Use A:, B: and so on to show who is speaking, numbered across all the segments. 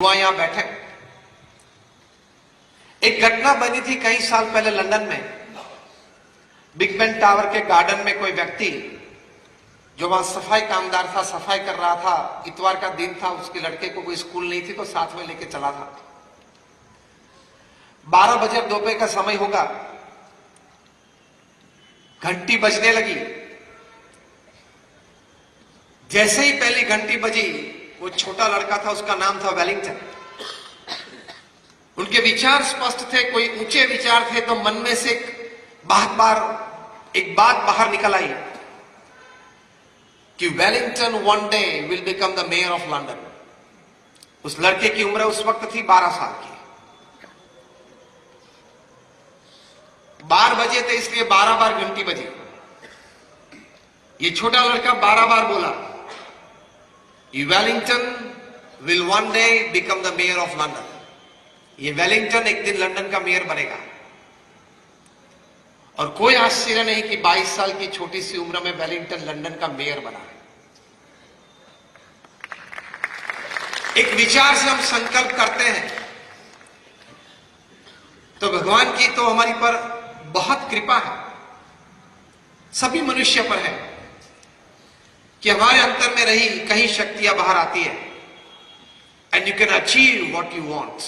A: यहां बैठे। एक घटना बनी थी कई साल पहले लंदन में। बिग बेन टावर के गार्डन में कोई व्यक्ति जो वहां सफाई कामदार था, सफाई कर रहा था। इतवार का दिन था, उसके लड़के को कोई स्कूल नहीं थी तो साथ में लेके चला था। 12 बजे दोपहर का समय होगा, घंटी बजने लगी। जैसे ही पहली घंटी बजी, वो छोटा लड़का था, उसका नाम था वेलिंगटन। उनके विचार स्पष्ट थे, कोई ऊंचे विचार थे, तो मन में से एक बात बाहर निकल आई कि Wellington one day will become the mayor of London. उस लड़के की उम्र उस वक्त थी 12 साल की। 12 बजे थे, इसलिए 12 बार घंटी बजी। ये छोटा लड़का 12 बार बोला, Wellington will one day become the mayor of London. ये वेलिंगटन एक दिन लंदन का मेयर बनेगा। और कोई आश्चर्य नहीं कि 22 साल की छोटी सी उम्र में वेलिंगटन लंदन का मेयर बना। एक विचार से हम संकल्प करते हैं तो भगवान की तो हमारी पर बहुत कृपा है, सभी मनुष्य पर है कि हमारे अंतर में रही कहीं शक्तियां बाहर आती है। And you can achieve what you want.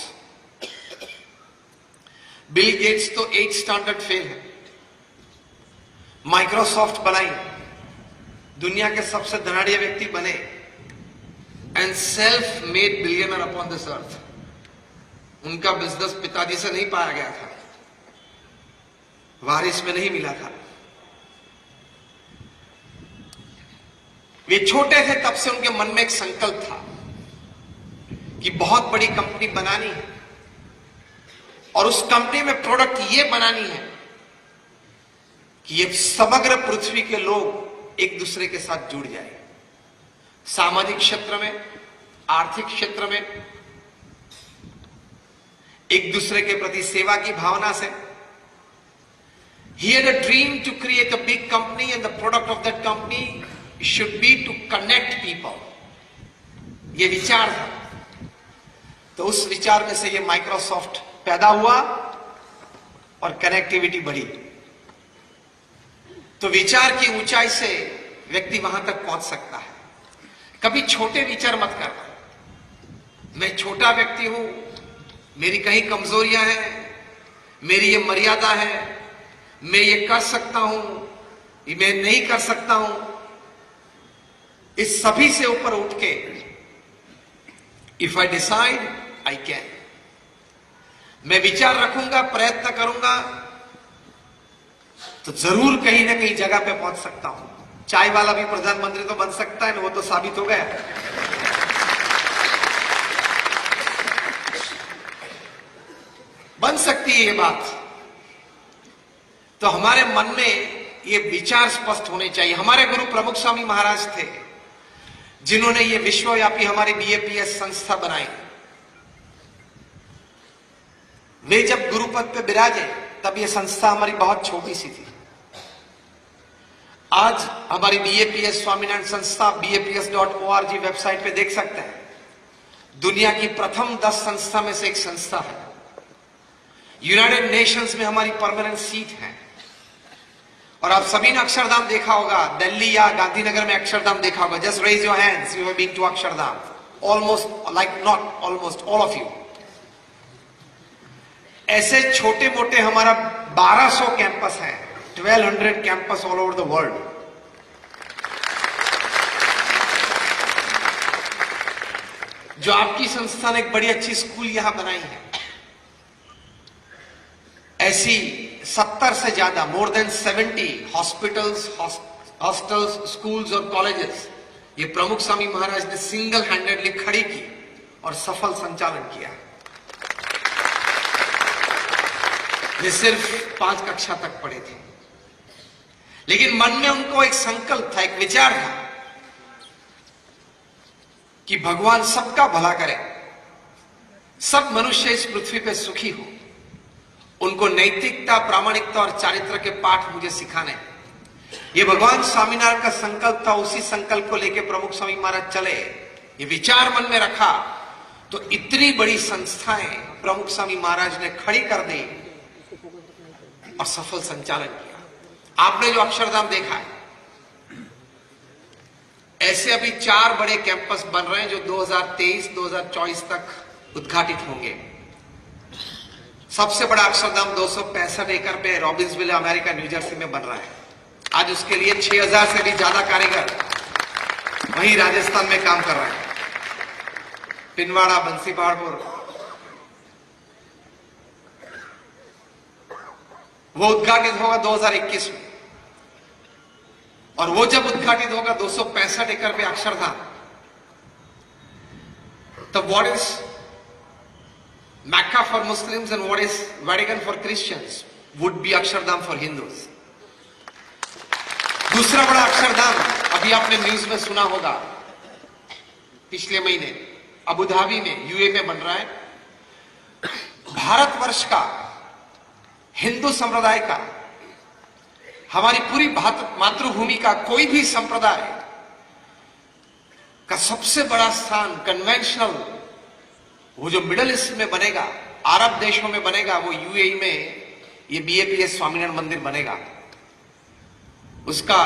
A: Bill Gates तो 8 स्टैंडर्ड फेल है। माइक्रोसॉफ्ट बनाई, दुनिया के सबसे धनाढ़िया व्यक्ति बने, and self made billionaire upon this earth. उनका बिजनेस पिताजी से नहीं पाया गया था, वारिस में नहीं मिला था। वे छोटे थे तब से उनके मन में एक संकल्प था कि बहुत बड़ी कंपनी बनानी है और उस कंपनी में प्रोडक्ट ये बनानी है कि ये समग्र पृथ्वी के लोग एक दूसरे के साथ जुड़ जाए। सामाजिक क्षेत्र में, आर्थिक क्षेत्र में, एक दूसरे के प्रति सेवा की भावना से। He had a dream to create a big company and the product of that company should be to connect people. ये विचार था। तो उस विचार में से ये माइक्रोसॉफ्ट पैदा हुआ और कनेक्टिविटी बढ़ी। तो विचार की ऊंचाई से व्यक्ति वहां तक पहुंच सकता है। कभी छोटे विचार मत करना, मैं छोटा व्यक्ति हूं, मेरी कहीं कमजोरियां हैं, मेरी ये मर्यादा है, मैं ये कर सकता हूं, मैं नहीं कर सकता हूं। इस सभी से ऊपर उठ के if I decide I can, मैं विचार रखूंगा, प्रयत्न करूंगा तो जरूर कहीं ना कहीं जगह पे पहुंच सकता हूं। चाय वाला भी प्रधानमंत्री तो बन सकता है ना, वो तो साबित हो गया। बन सकती है ये बात। तो हमारे मन में ये विचार स्पष्ट होने चाहिए। हमारे गुरु प्रमुख स्वामी महाराज थे जिन्होंने ये विश्वव्यापी हमारी बीएपीएस संस्था बनाई। वे जब गुरुपद पे विराजे तब ये संस्था हमारी बहुत छोटी सी थी। आज हमारी बीएपीएस स्वामीनारायण संस्था BAPS.org वेबसाइट पे देख सकते हैं। दुनिया की प्रथम 10 संस्था में से एक संस्था है। यूनाइटेड नेशंस में हमारी परमानेंट सीट है। और आप सभी ने अक्षरधाम देखा होगा, दिल्ली या गांधीनगर में अक्षरधाम देखा होगा। Just raise your hands, you have been to Akshardham. Almost, like not almost, all of you. ऐसे छोटे मोटे हमारा 1200 कैंपस हैं, 1200 campus all over the world. जो आपकी संस्था ने एक बड़ी अच्छी स्कूल यहां बनाई है, ऐसी 70 से ज्यादा, more than 70 hospitals, hostels, schools और कॉलेजेस ये प्रमुख स्वामी महाराज ने सिंगल हैंडेडली खड़ी की और सफल संचालन किया। वे सिर्फ 5 कक्षा तक पढ़े थे, लेकिन मन में उनको एक संकल्प था, एक विचार था कि भगवान सबका भला करे, सब मनुष्य इस पृथ्वी पे सुखी हो। उनको नैतिकता, प्रामाणिकता और चारित्र के पाठ मुझे सिखाने। ये भगवान स्वामीनारायण का संकल्प था। उसी संकल्प को लेकर प्रमुख स्वामी महाराज चले। ये विचार मन में रखा तो इतनी बड़ी संस्थाएं प्रमुख स्वामी महाराज ने खड़ी कर दी और सफल संचालन किया। आपने जो अक्षरधाम देखा है, ऐसे अभी 4 बड़े कैंपस बन रहे हैं जो 2023-2024 तक उद्घाटित होंगे। सबसे बड़ा अक्षरधाम 265 एकड़ पे रॉबिन्सविल, अमेरिका, न्यू जर्सी में बन रहा है। आज उसके लिए 6000 से भी ज्यादा कारीगर वहीं राजस्थान में काम कर रहे हैं। पिनवाड़ा, बंसीपहाड़पुर, वो उद्घाटित होगा 2021 में। और वो जब उद्घाटित होगा 265 एकड़ पे अक्षरधाम, तब what is Mecca for Muslims and what is Vatican for Christians would be Akshardham for Hindus. दूसरा बड़ा अक्षरधाम अभी आपने न्यूज में सुना होगा, पिछले महीने अबू धाबी में, यूए में बन रहा है। भारतवर्ष का, हिंदू संप्रदाय का, हमारी पूरी मातृभूमि का कोई भी संप्रदाय का सबसे बड़ा स्थान कन्वेंशनल, वो जो मिडल ईस्ट में बनेगा, अरब देशों में बनेगा, वो यूएई में ये बीएपीएस स्वामीनारायण मंदिर बनेगा। उसका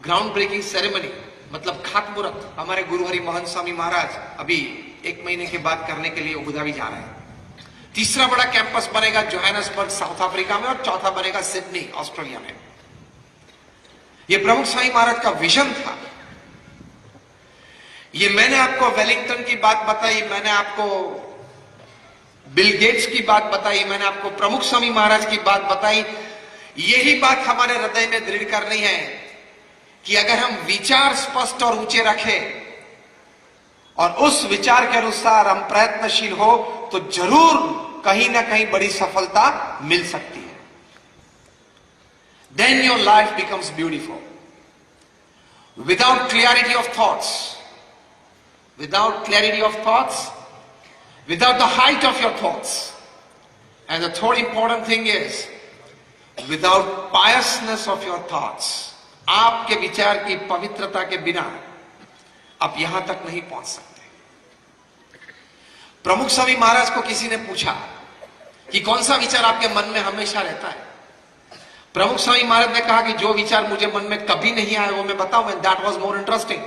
A: ग्राउंड ब्रेकिंग सेरेमनी, मतलब खातमुहूर्त, हमारे गुरु हरि मोहन स्वामी महाराज अभी 1 महीने के बाद करने के लिए अबू धाबी जा रहे हैं। तीसरा बड़ा कैंपस बनेगा जोहान्सबर्ग, साउथ अफ्रीका में, और चौथा बनेगा सिडनी, ऑस्ट्रेलिया में। यह प्रमुख स्वामी महाराज का विजन था। ये मैंने आपको वेलिंगटन की बात बताई, मैंने आपको बिल गेट्स की बात बताई, मैंने आपको प्रमुख स्वामी महाराज की बात बताई। यही बात हमारे हृदय में दृढ़ करनी है कि अगर हम विचार स्पष्ट और ऊंचे रखें और उस विचार के अनुसार हम प्रयत्नशील हो तो जरूर कहीं ना कहीं बड़ी सफलता मिल सकती है। Then your life becomes beautiful. Without clarity of thoughts, without the height of your thoughts, and the third important thing is without piousness of your thoughts, आपके विचार की पवित्रता के बिना आप यहां तक नहीं पहुंच सकते। प्रमुख स्वामी महाराज को किसी ने पूछा कि कौन सा विचार आपके मन में हमेशा रहता है। प्रमुख स्वामी महाराज ने कहा कि जो विचार मुझे मन में कभी नहीं आया वो मैं बताऊं, and that was more interesting.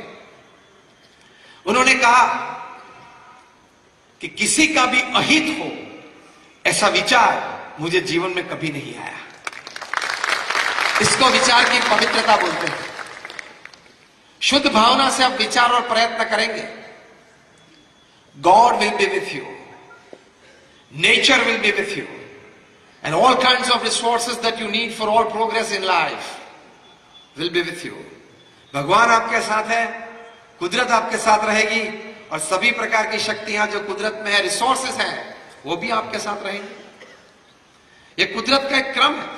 A: उन्होंने कहा कि किसी का भी अहित हो ऐसा विचार मुझे जीवन में कभी नहीं आया। इसको विचार की पवित्रता बोलते हैं। शुद्ध भावना से आप विचार और प्रयत्न करेंगे, God will be with you, nature will be with you, and all kinds of resources that you need for all progress in life will be with you. भगवान आपके साथ है, कुदरत आपके साथ रहेगी, और सभी प्रकार की शक्तियां जो कुदरत में है, रिसोर्सेज हैं, वो भी आपके साथ रहेंगी। ये कुदरत का एक क्रम है,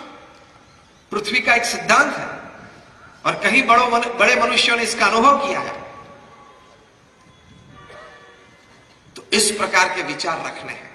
A: पृथ्वी का एक सिद्धांत है, और कहीं बड़े मनुष्यों ने इसका अनुभव किया है। तो इस प्रकार के विचार रखने हैं।